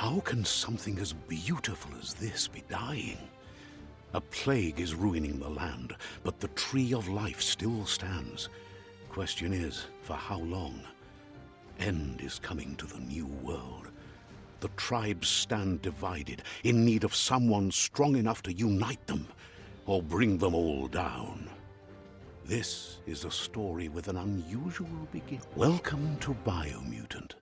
How can something as beautiful as this be dying? A plague is ruining the land, but the tree of life still stands. Question is, for how long? End is coming to the new world. The tribes stand divided, in need of someone strong enough to unite them, or bring them all down. This is a story with an unusual beginning. Welcome to Biomutant.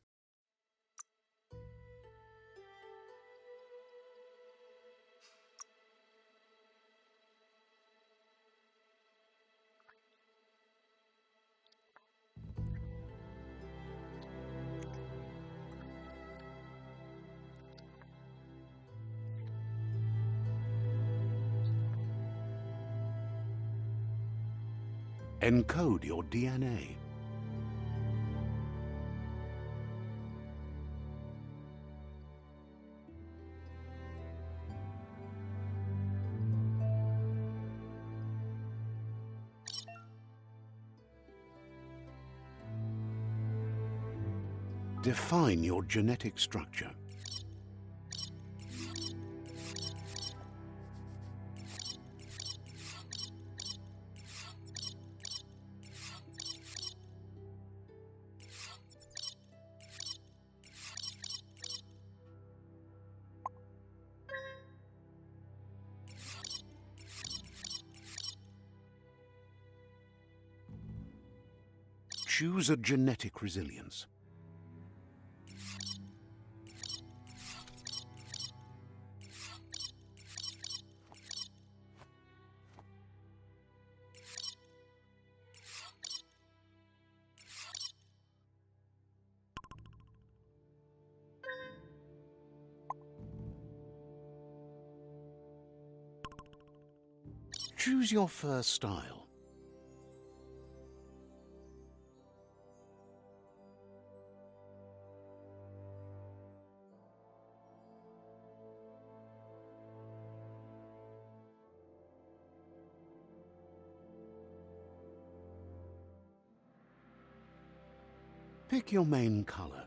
Encode your DNA. Define your genetic structure. Choose a genetic resilience. Choose your first style. Pick your main color.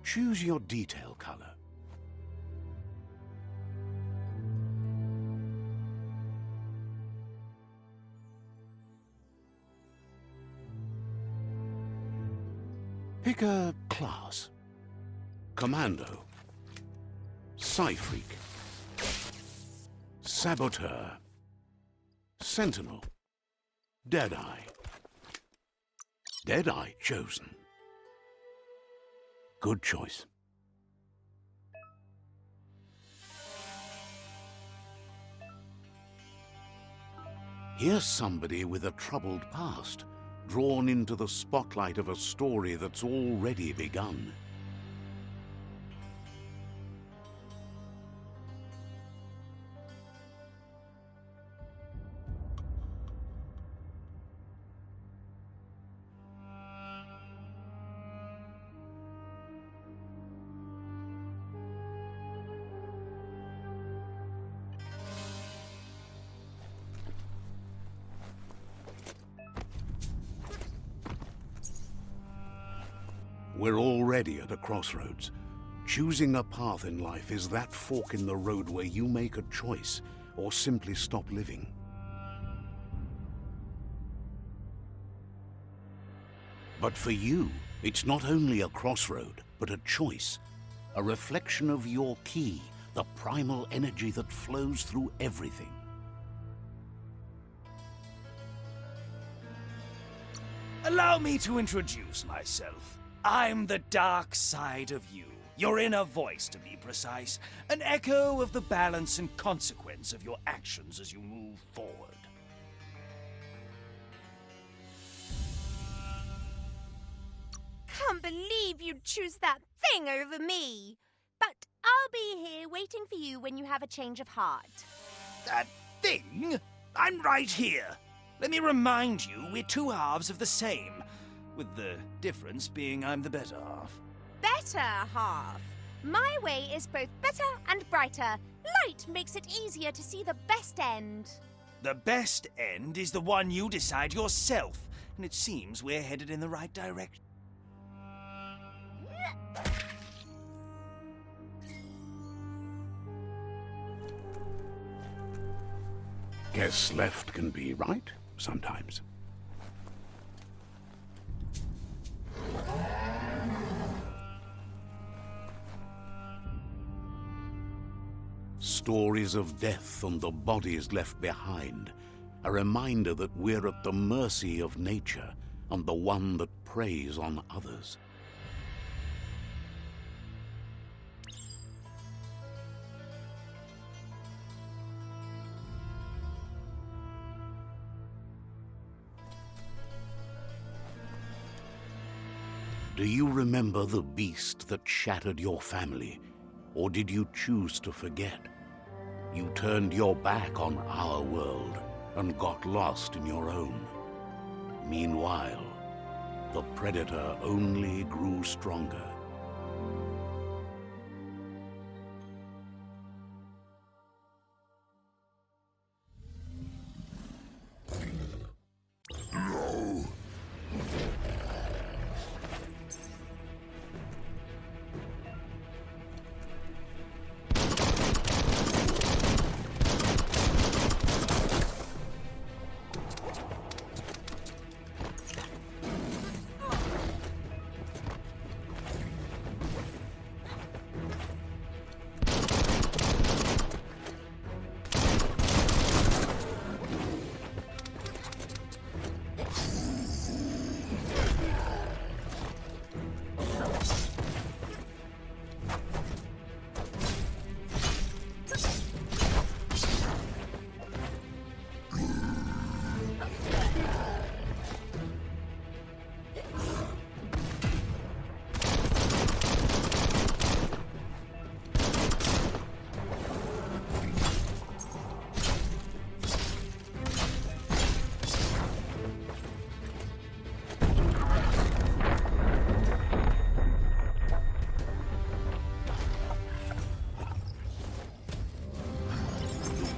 Choose your detail color. Pick a class. Commando. Psy-freak. Saboteur. Sentinel. Deadeye. Deadeye chosen. Good choice. Here's somebody with a troubled past, drawn into the spotlight of a story that's already begun. We're already at a crossroads. Choosing a path in life is that fork in the road where you make a choice or simply stop living. But for you, it's not only a crossroad, but a choice. A reflection of your key, the primal energy that flows through everything. Allow me to introduce myself. I'm the dark side of you, your inner voice to be precise, an echo of the balance and consequence of your actions as you move forward. Can't believe you'd choose that thing over me. But I'll be here waiting for you when you have a change of heart. That thing? I'm right here. Let me remind you, we're two halves of the same, with the difference being I'm the better half. Better half. My way is both better and brighter. Light makes it easier to see the best end. The best end is the one you decide yourself, and it seems we're headed in the right direction. Guess left can be right sometimes. Stories of death and the bodies left behind. A reminder that we're at the mercy of nature and the one that preys on others. Do you remember the beast that shattered your family? Or did you choose to forget? You turned your back on our world and got lost in your own. Meanwhile, the predator only grew stronger.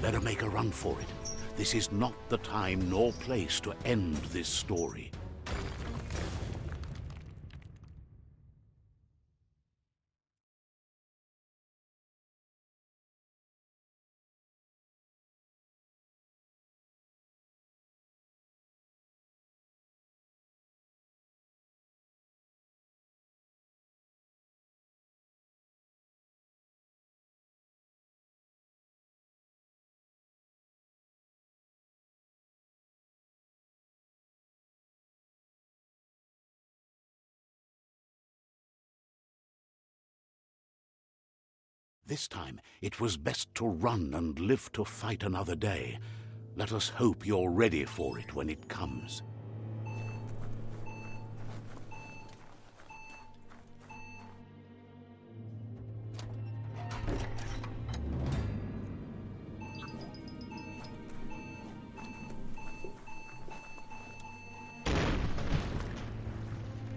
Better make a run for it. This is not the time nor place to end this story. This time, it was best to run and live to fight another day. Let us hope you're ready for it when it comes.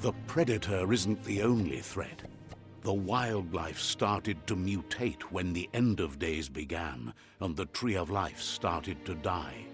The predator isn't the only threat. The wildlife started to mutate when the end of days began, and the tree of life started to die.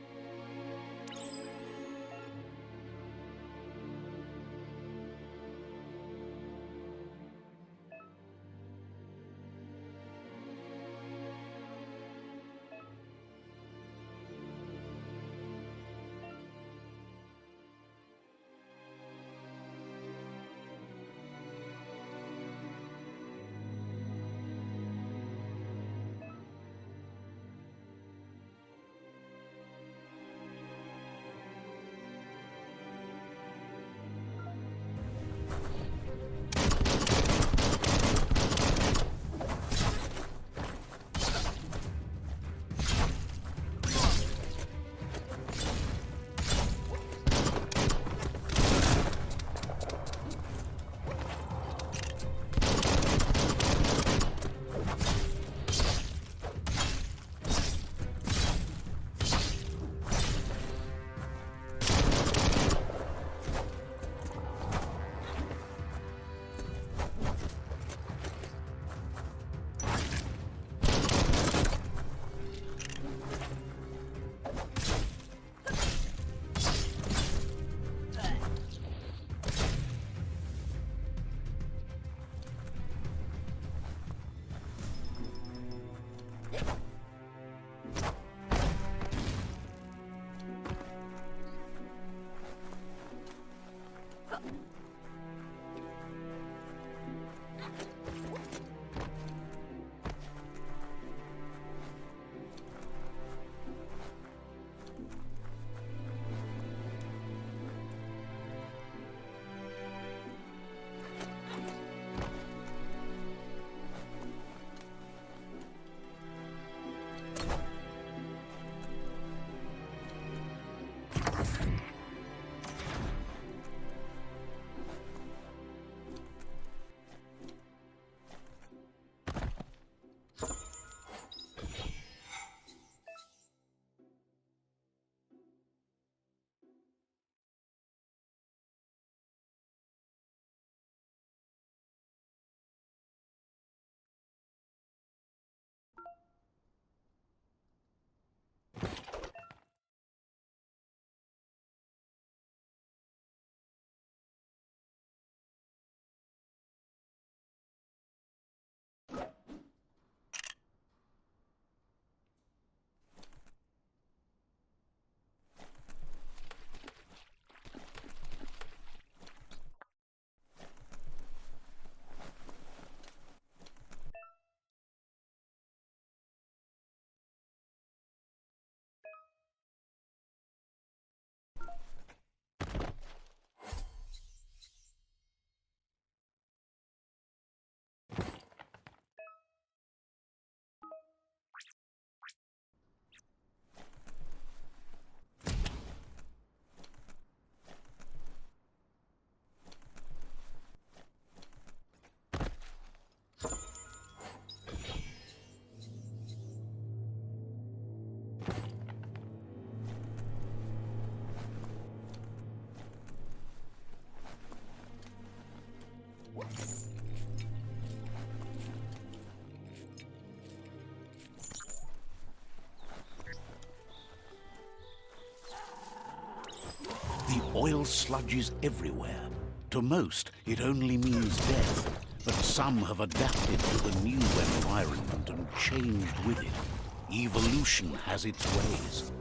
Oil sludges everywhere. To most, it only means death, but some have adapted to the new environment and changed with it. Evolution has its ways.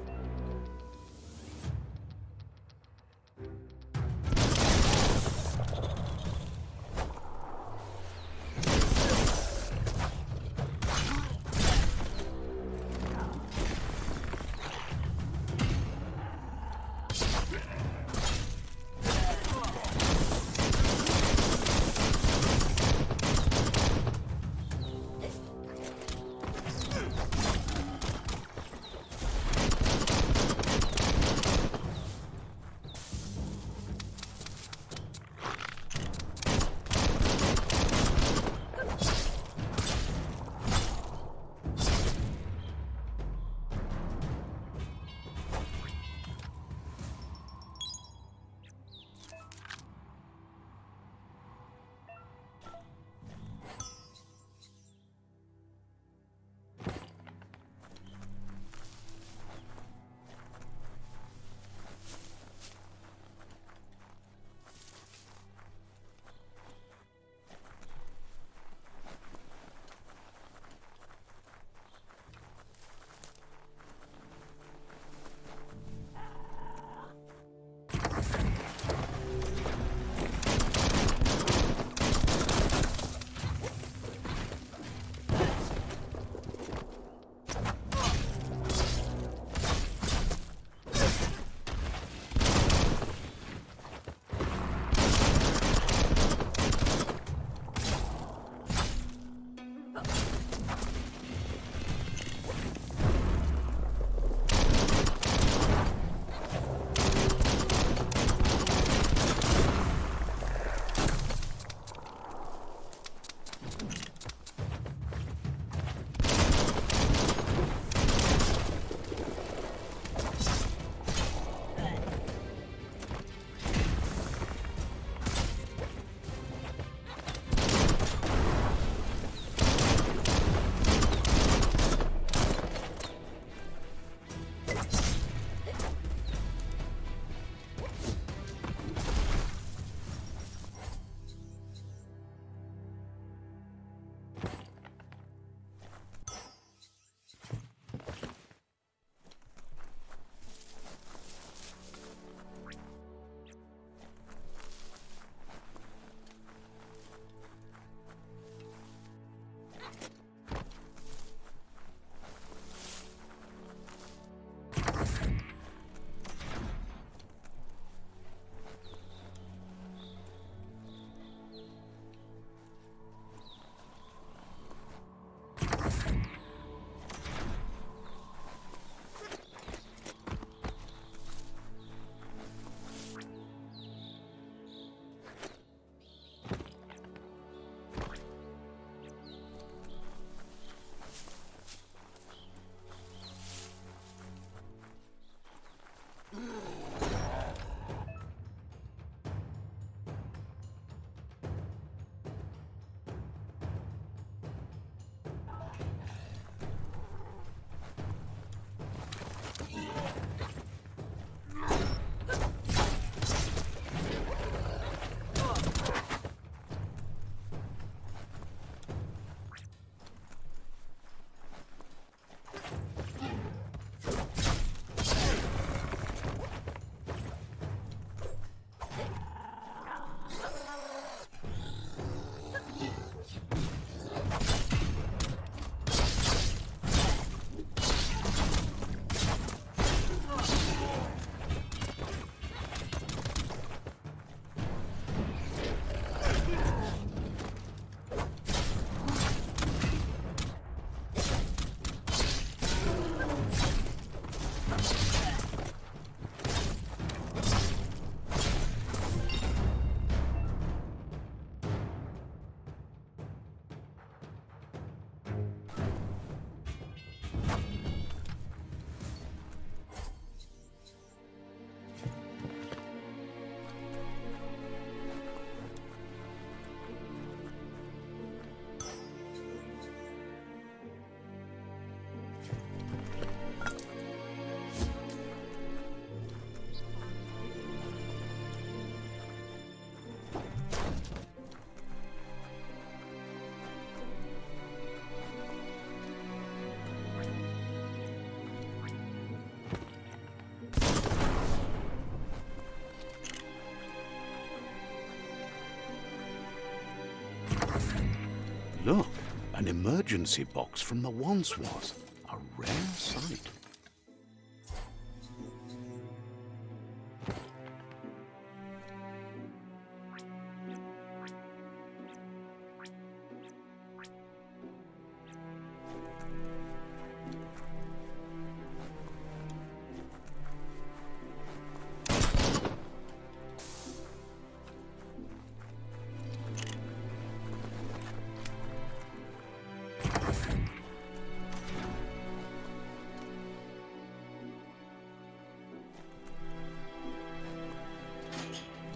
emergency box from the once was. A rare sight.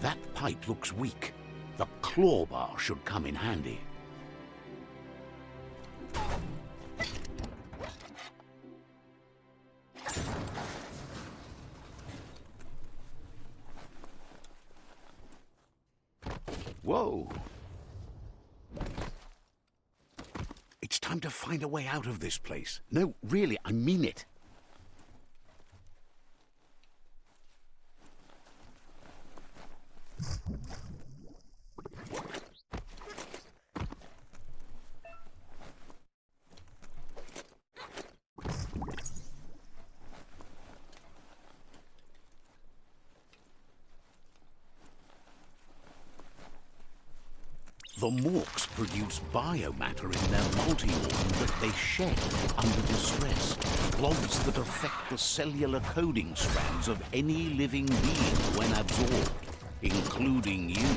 That pipe looks weak. The claw bar should come in handy. Whoa! It's time to find a way out of this place. No, really, I mean it. The morks produce biomatter in their multi-organ that they shed under distress. Blobs that affect the cellular coding strands of any living being when absorbed, including you.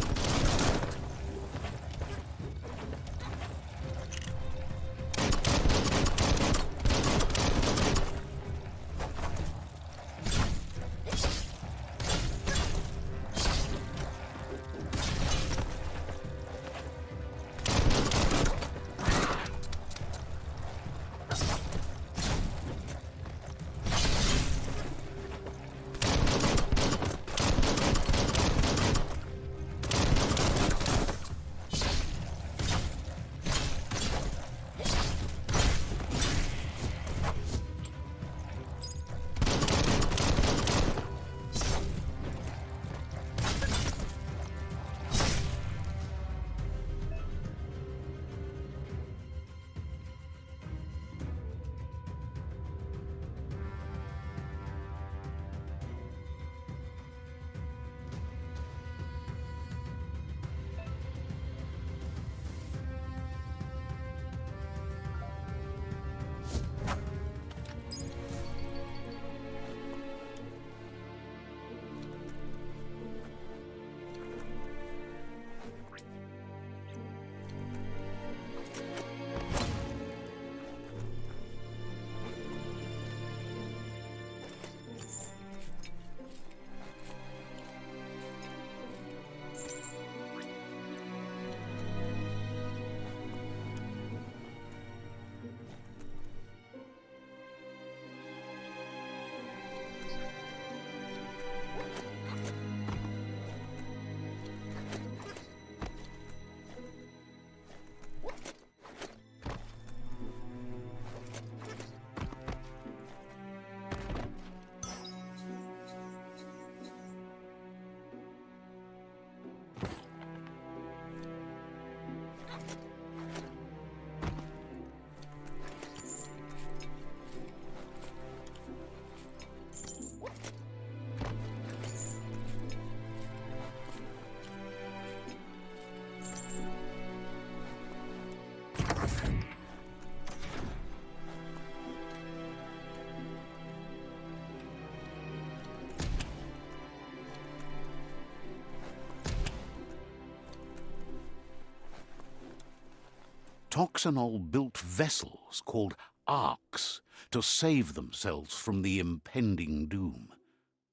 Toxanol built vessels called arks to save themselves from the impending doom.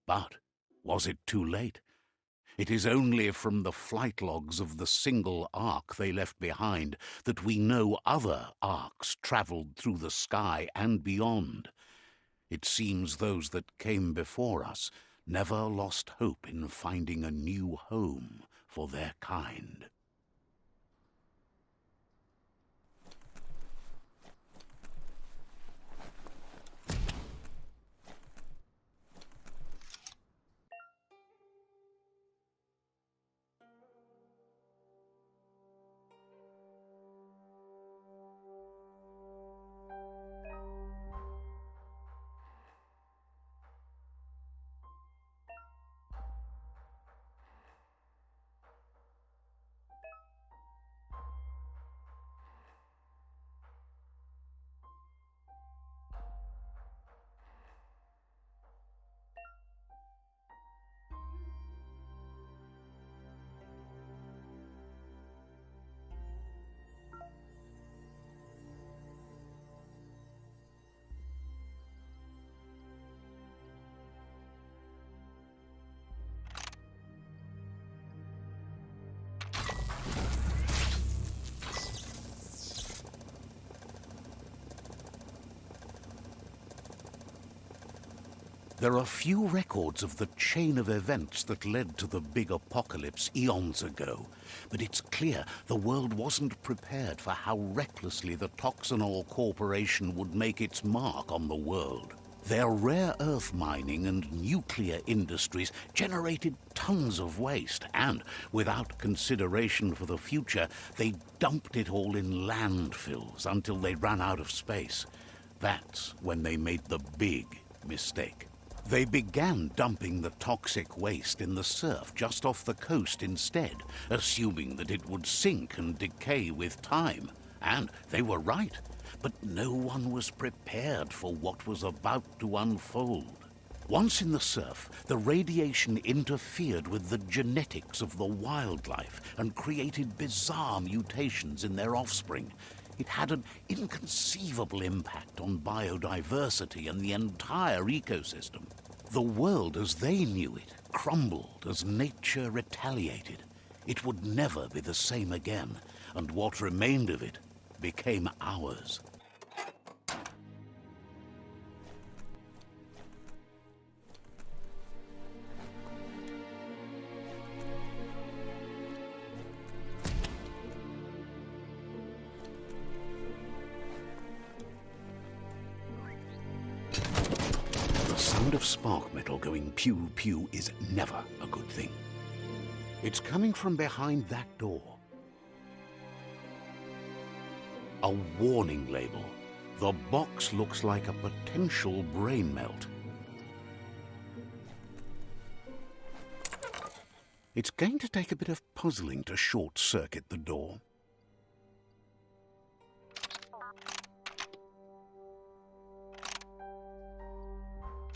But was it too late? It is only from the flight logs of the single ark they left behind that we know other arks traveled through the sky and beyond. It seems those that came before us never lost hope in finding a new home for their kind. There are few records of the chain of events that led to the big apocalypse eons ago, but it's clear the world wasn't prepared for how recklessly the Toxanol Corporation would make its mark on the world. Their rare earth mining and nuclear industries generated tons of waste, and, without consideration for the future, they dumped it all in landfills until they ran out of space. That's when they made the big mistake. They began dumping the toxic waste in the surf just off the coast instead, assuming that it would sink and decay with time. And they were right. But no one was prepared for what was about to unfold. Once in the surf, the radiation interfered with the genetics of the wildlife and created bizarre mutations in their offspring. It had an inconceivable impact on biodiversity and the entire ecosystem. The world as they knew it crumbled as nature retaliated. It would never be the same again, and what remained of it became ours. The sound of spark metal going pew-pew is never a good thing. It's coming from behind that door. A warning label. The box looks like a potential brain melt. It's going to take a bit of puzzling to short-circuit the door.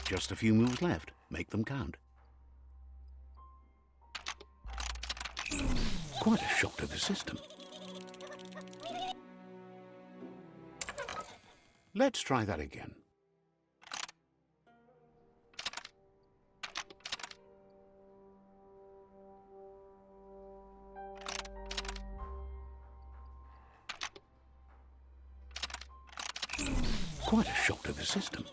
Just a few moves left. Make them count. Quite a shock to the system. Let's try that again. Quite a shock to the system.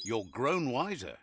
You're grown wiser.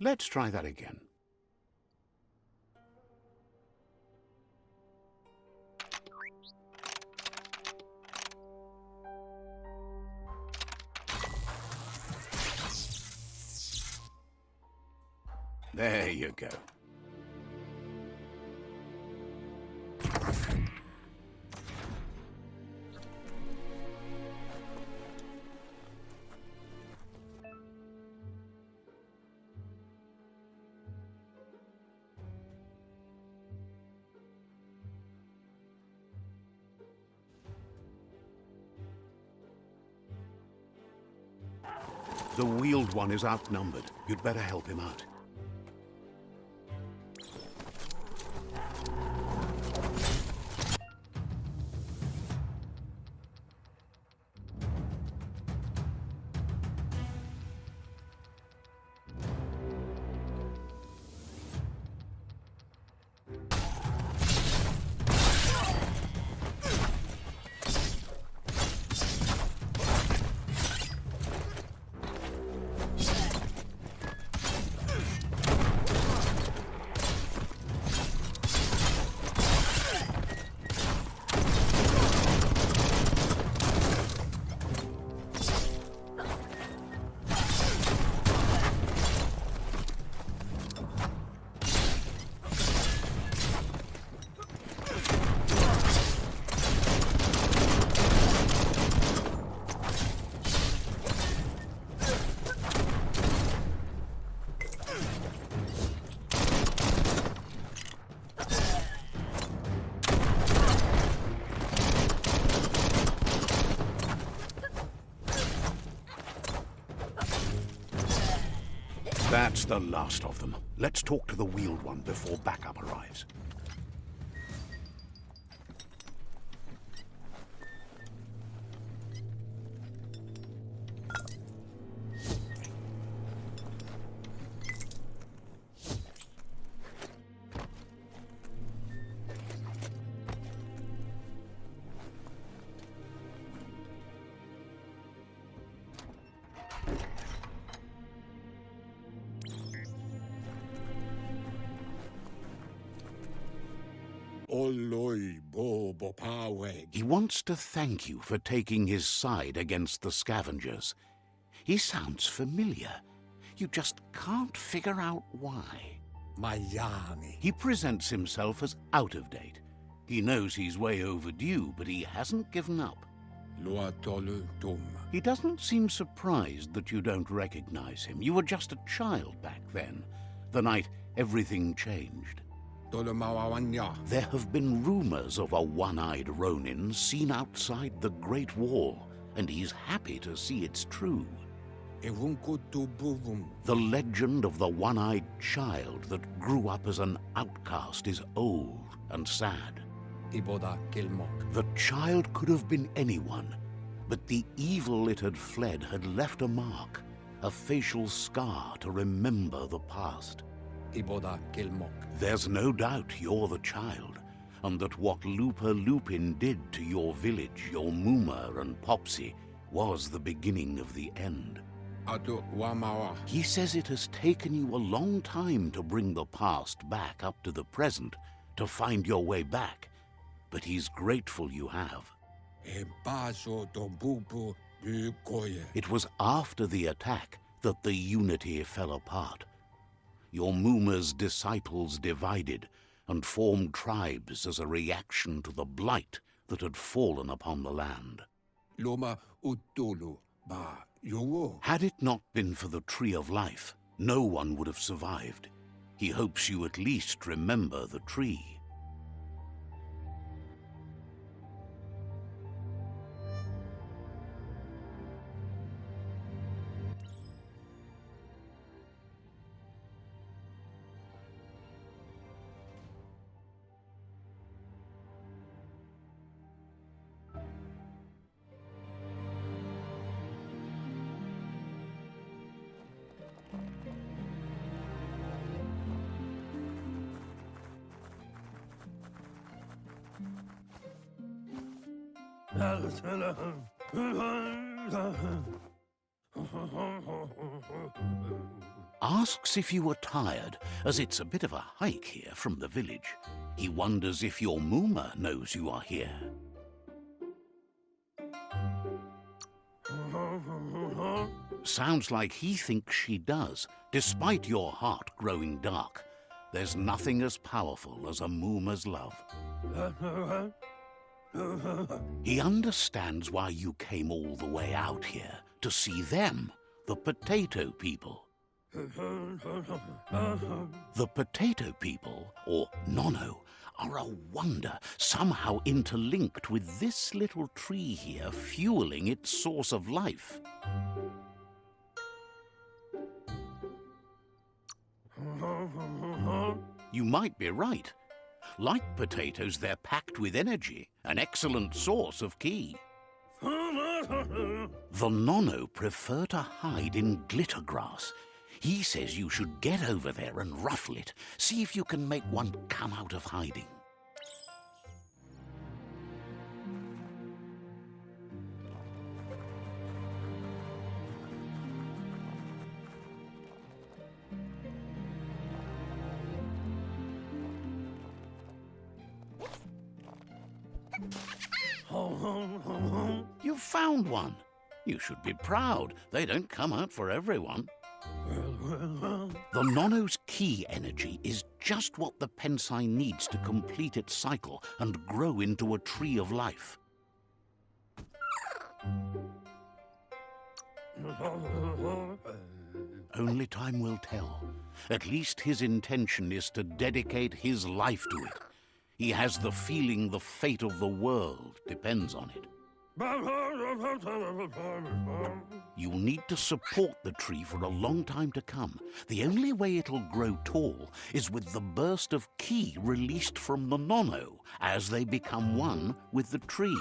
Let's try that again. There you go. The wheeled one is outnumbered. You'd better help him out. That's the last of them. Let's talk to the wheeled one before backup arrives. He wants to thank you for taking his side against the scavengers. He sounds familiar. You just can't figure out why. He presents himself as out of date. He knows he's way overdue, but he hasn't given up. He doesn't seem surprised that you don't recognize him. You were just a child back then, the night everything changed. There have been rumors of a one-eyed Ronin seen outside the Great Wall, and he's happy to see it's true. The legend of the one-eyed child that grew up as an outcast is old and sad. The child could have been anyone, but the evil it had fled had left a mark, a facial scar to remember the past. There's no doubt you're the child, and that what Lupa Lupin did to your village, your Muma and Popsy, was the beginning of the end. He says it has taken you a long time to bring the past back up to the present, to find your way back, but he's grateful you have. It was after the attack that the unity fell apart. Your Muma's disciples divided and formed tribes as a reaction to the blight that had fallen upon the land. Had it not been for the Tree of Life, no one would have survived. He hopes you at least remember the tree. Asks if you were tired, as it's a bit of a hike here from the village. He wonders if your Muma knows you are here. Sounds like he thinks she does, despite your heart growing dark. There's nothing as powerful as a Muma's love. He understands why you came all the way out here, to see them, the potato people. The potato people, or Nono, are a wonder, somehow interlinked with this little tree here, fueling its source of life. you might be right. Like potatoes, they're packed with energy, an excellent source of ki. The Nono prefer to hide in glitter grass. He says you should get over there and ruffle it. See if you can make one come out of hiding. You found one. You should be proud. They don't come out for everyone. The Nono's ki energy is just what the Pensai needs to complete its cycle and grow into a tree of life. Only time will tell. At least his intention is to dedicate his life to it. He has the feeling the fate of the world depends on it. You'll need to support the tree for a long time to come. The only way it'll grow tall is with the burst of ki released from the Nono as they become one with the tree.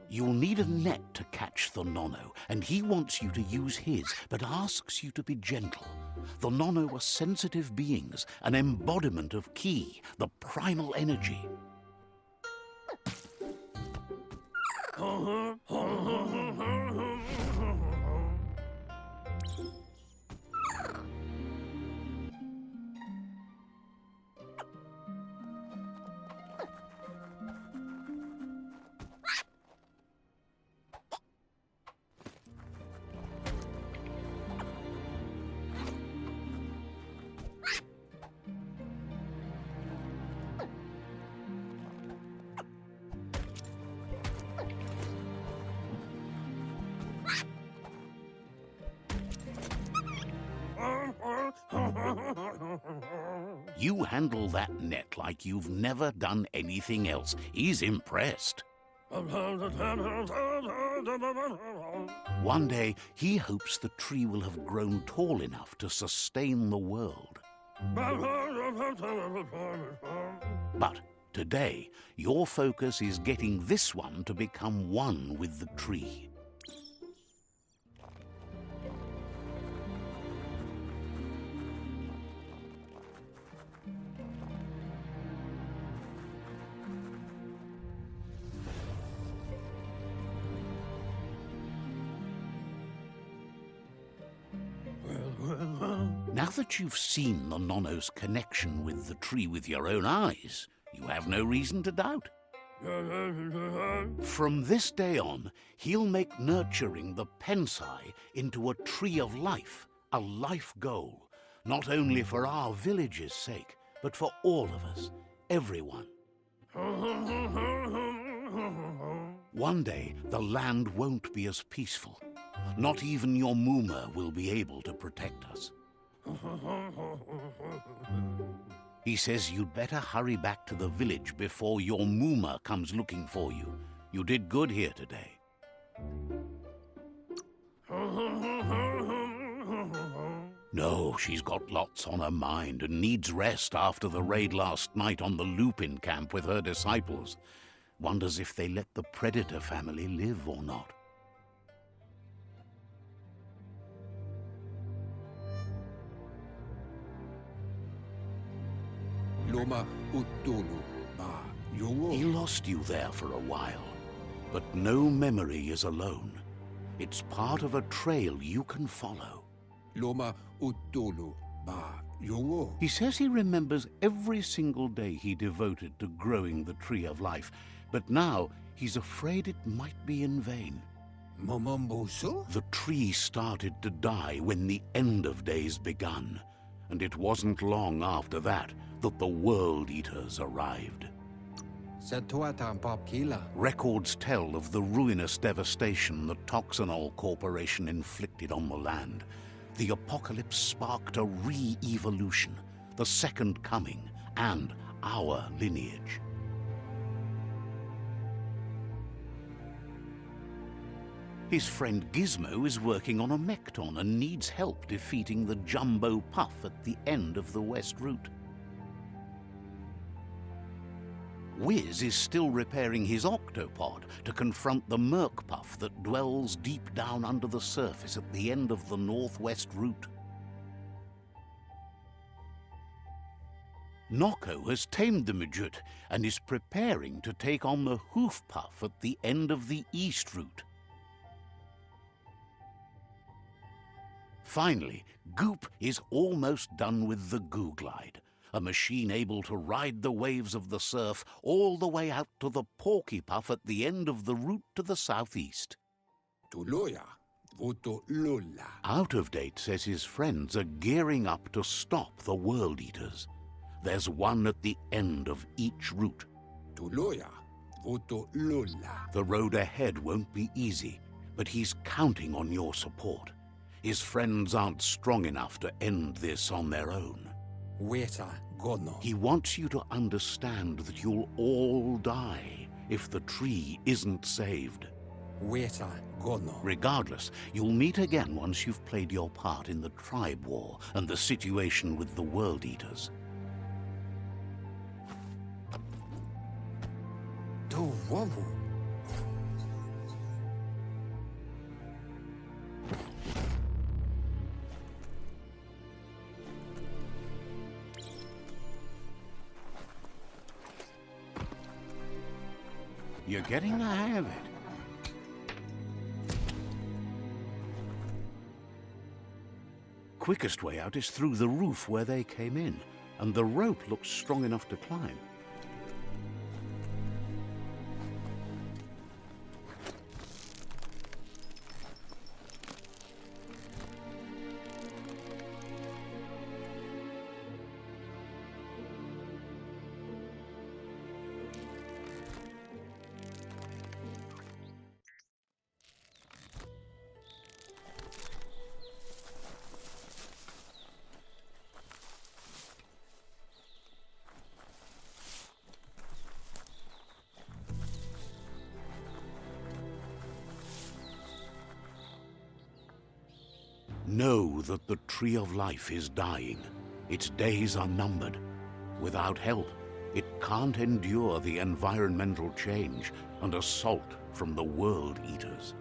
You'll need a net to catch the Nono, and he wants you to use his, but asks you to be gentle. The Nono are sensitive beings, an embodiment of ki, the primal energy. You handle that net like you've never done anything else. He's impressed. One day, he hopes the tree will have grown tall enough to sustain the world. But today, your focus is getting this one to become one with the tree. Now that you've seen the Nono's connection with the tree with your own eyes, you have no reason to doubt. From this day on, he'll make nurturing the Pensai into a tree of life, a life goal, not only for our village's sake, but for all of us, everyone. One day, the land won't be as peaceful. Not even your Muma will be able to protect us. He says you'd better hurry back to the village before your Muma comes looking for you. You did good here today. No, she's got lots on her mind and needs rest after the raid last night on the Lupin camp with her disciples. Wonders if they let the Predator family live or not. He lost you there for a while, but no memory is alone. It's part of a trail you can follow. He says he remembers every single day he devoted to growing the tree of life, but now he's afraid it might be in vain. The tree started to die when the end of days begun, and it wasn't long after that the World Eaters arrived. Records tell of the ruinous devastation the Toxanol Corporation inflicted on the land. The apocalypse sparked a re-evolution, the Second Coming, and our lineage. His friend Gizmo is working on a Mekton and needs help defeating the Jumbo Puff at the end of the West Route. Wiz is still repairing his octopod to confront the Merc Puff that dwells deep down under the surface at the end of the Northwest Route. Nocco has tamed the midget and is preparing to take on the Hoof Puff at the end of the East Route. Finally, Goop is almost done with the Goo Glide, a machine able to ride the waves of the surf all the way out to the Porky Puff at the end of the route to the southeast. Out of Date says his friends are gearing up to stop the World Eaters. There's one at the end of each route. The road ahead won't be easy, but he's counting on your support. His friends aren't strong enough to end this on their own. He wants you to understand that you'll all die if the tree isn't saved. Regardless, you'll meet again once you've played your part in the tribe war and the situation with the World Eaters. You're getting the hang of it. Quickest way out is through the roof where they came in, and the rope looks strong enough to climb. Know that the Tree of Life is dying. Its days are numbered. Without help, it can't endure the environmental change and assault from the World Eaters.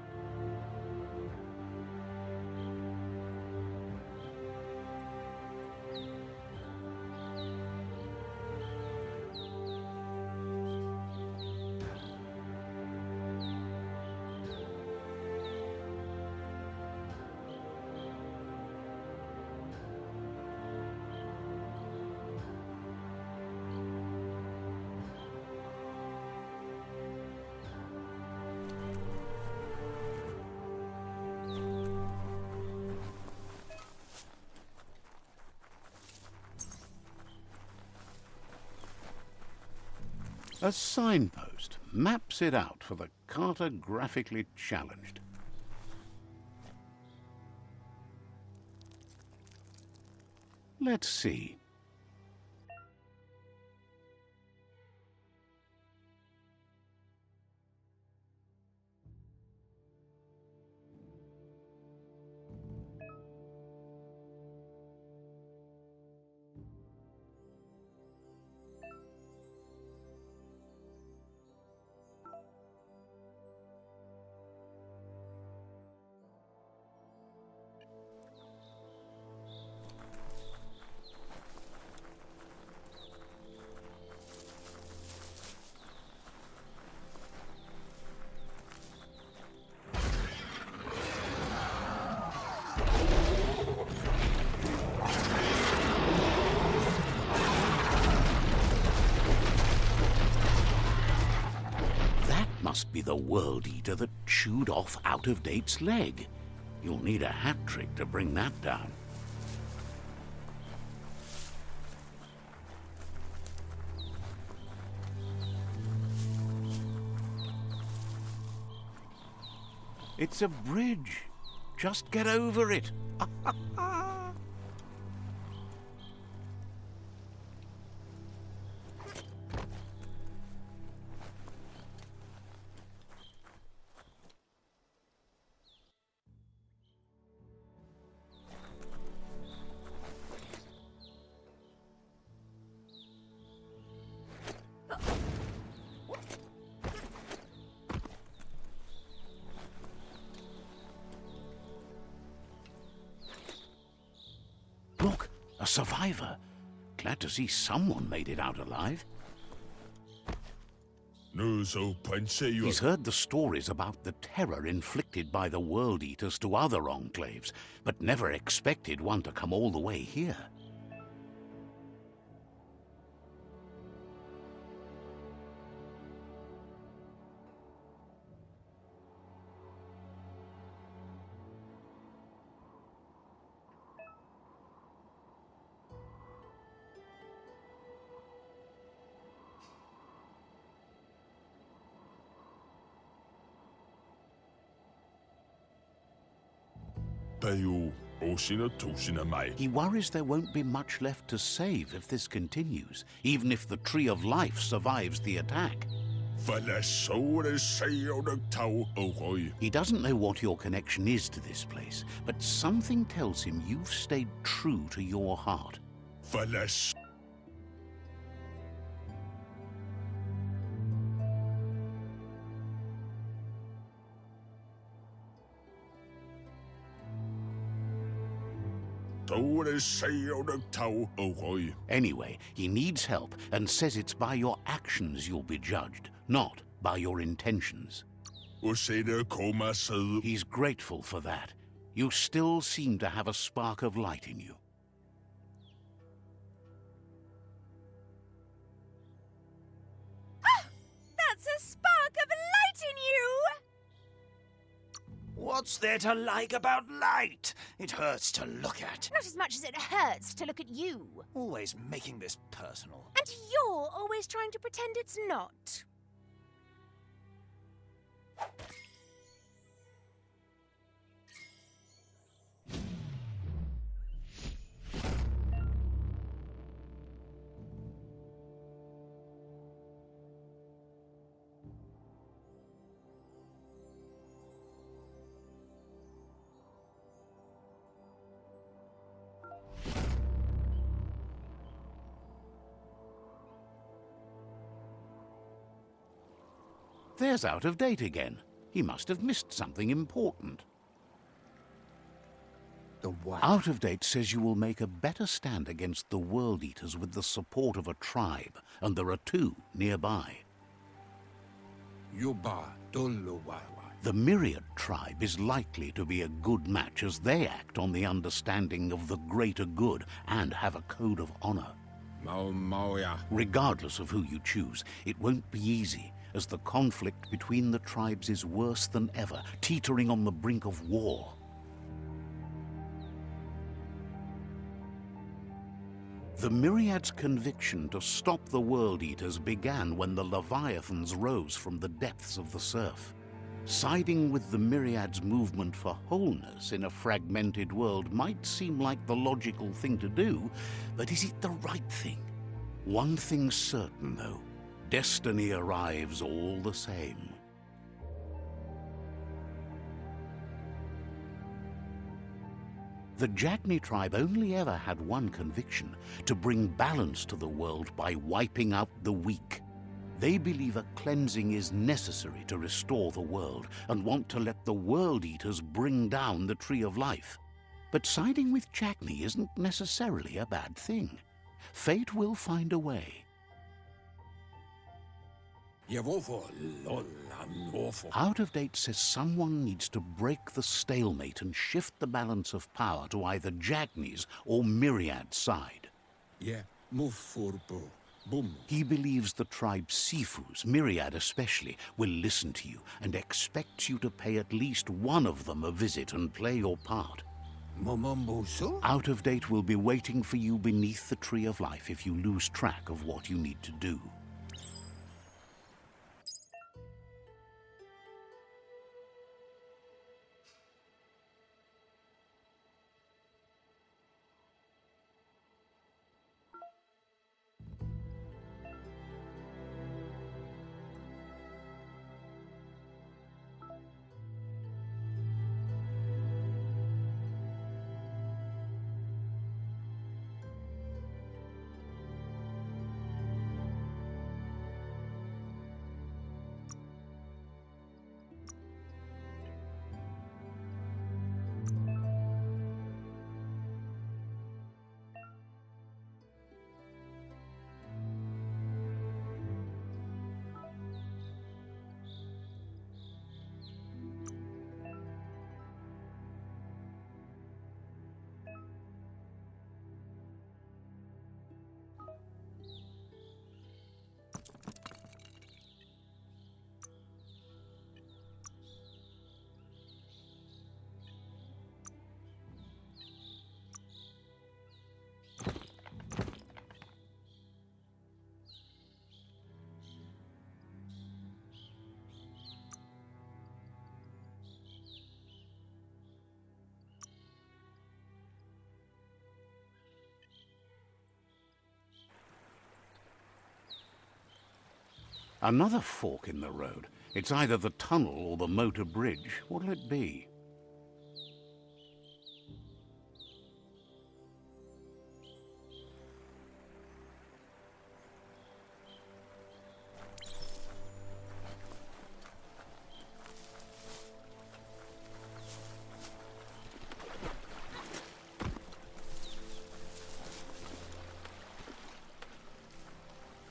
A signpost maps it out for the cartographically challenged. Let's see. Must be the World Eater that chewed off Out of Date's leg. You'll need a hat trick to bring that down. It's a bridge. Just get over it. A survivor. Glad to see someone made it out alive. He's heard the stories about the terror inflicted by the World Eaters to other enclaves, but never expected one to come all the way here. He worries there won't be much left to save if this continues, even if the Tree of Life survives the attack. He doesn't know what your connection is to this place, but something tells him you've stayed true to your heart. Anyway, he needs help and says it's by your actions you'll be judged, not by your intentions. He's grateful for that. You still seem to have a spark of light in you. Ah! That's a spark of light in you! What's there to like about light? It hurts to look at. Not as much as it hurts to look at you. Always making this personal. And you're always trying to pretend it's not. There's Out of Date again. He must have missed something important. The what? Out of Date says you will make a better stand against the World Eaters with the support of a tribe, and there are 2 nearby. The Myriad tribe is likely to be a good match as they act on the understanding of the greater good and have a code of honor. Regardless of who you choose, it won't be easy, as the conflict between the tribes is worse than ever, teetering on the brink of war. The Myriad's conviction to stop the World Eaters began when the Leviathans rose from the depths of the surf. Siding with the Myriad's movement for wholeness in a fragmented world might seem like the logical thing to do, but is it the right thing? One thing's certain, though. Destiny arrives all the same. The Jagni tribe only ever had one conviction: to bring balance to the world by wiping out the weak. They believe a cleansing is necessary to restore the world and want to let the World Eaters bring down the Tree of Life. But siding with Jagni isn't necessarily a bad thing. Fate will find a way. Out of Date says someone needs to break the stalemate and shift the balance of power to either Jagni's or Myriad's side. He believes the tribe's Sifus, Myriad especially, will listen to you and expects you to pay at least one of them a visit and play your part. Out of Date will be waiting for you beneath the Tree of Life if you lose track of what you need to do. Another fork in the road. It's either the tunnel or the motor bridge. What'll it be?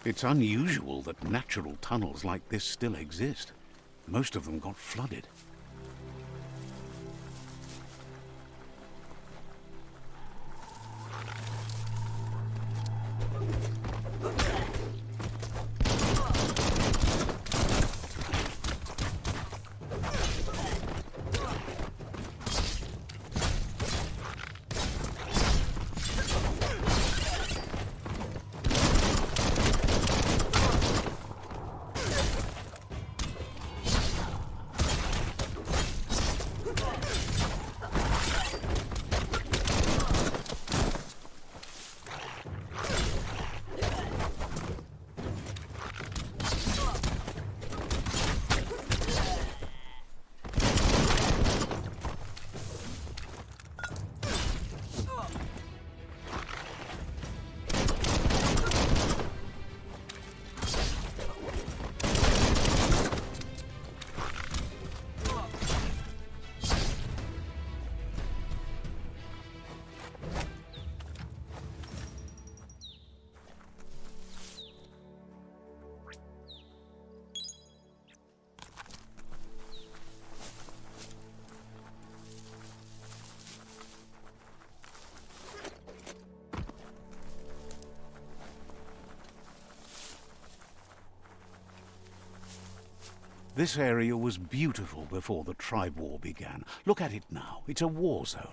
It's unusual that natural tunnels like this still exist. Most of them got flooded. This area was beautiful before the tribe war began. Look at it now. It's a war zone.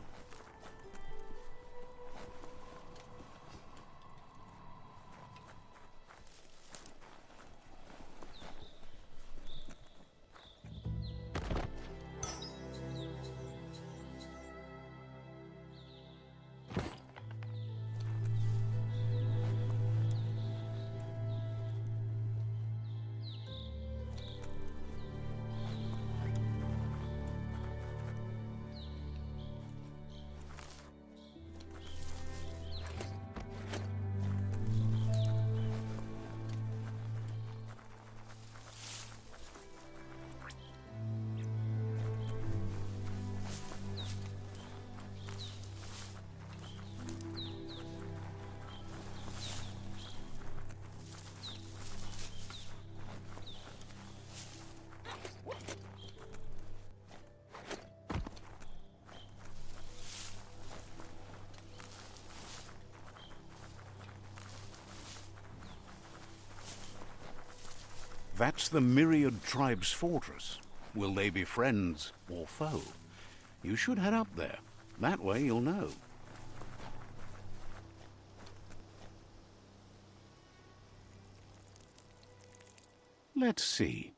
That's the Myriad Tribe's fortress. Will they be friends or foe? You should head up there. That way you'll know. Let's see.